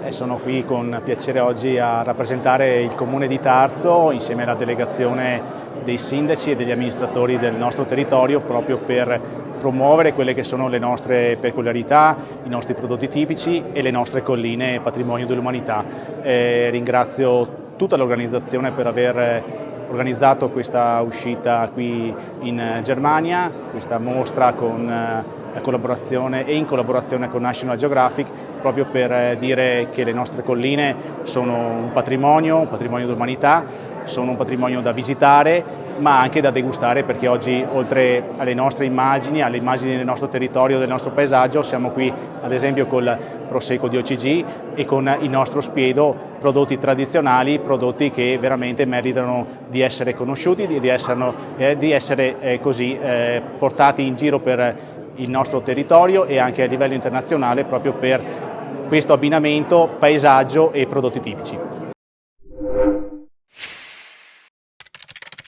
e sono qui con piacere oggi a rappresentare il Comune di Tarzo insieme alla delegazione dei sindaci e degli amministratori del nostro territorio proprio per promuovere quelle che sono le nostre peculiarità, i nostri prodotti tipici e le nostre colline patrimonio dell'umanità. Ringrazio tutta l'organizzazione per aver organizzato questa uscita qui in Germania, questa mostra con collaborazione e in collaborazione con National Geographic, proprio per dire che le nostre colline sono un patrimonio dell'umanità, sono un patrimonio da visitare ma anche da degustare, perché oggi oltre alle nostre immagini, alle immagini del nostro territorio, del nostro paesaggio, siamo qui ad esempio col Prosecco di OCG e con il nostro spiedo, prodotti tradizionali, prodotti che veramente meritano di essere conosciuti, di essere così portati in giro per il nostro territorio e anche a livello internazionale, proprio per questo abbinamento paesaggio e prodotti tipici.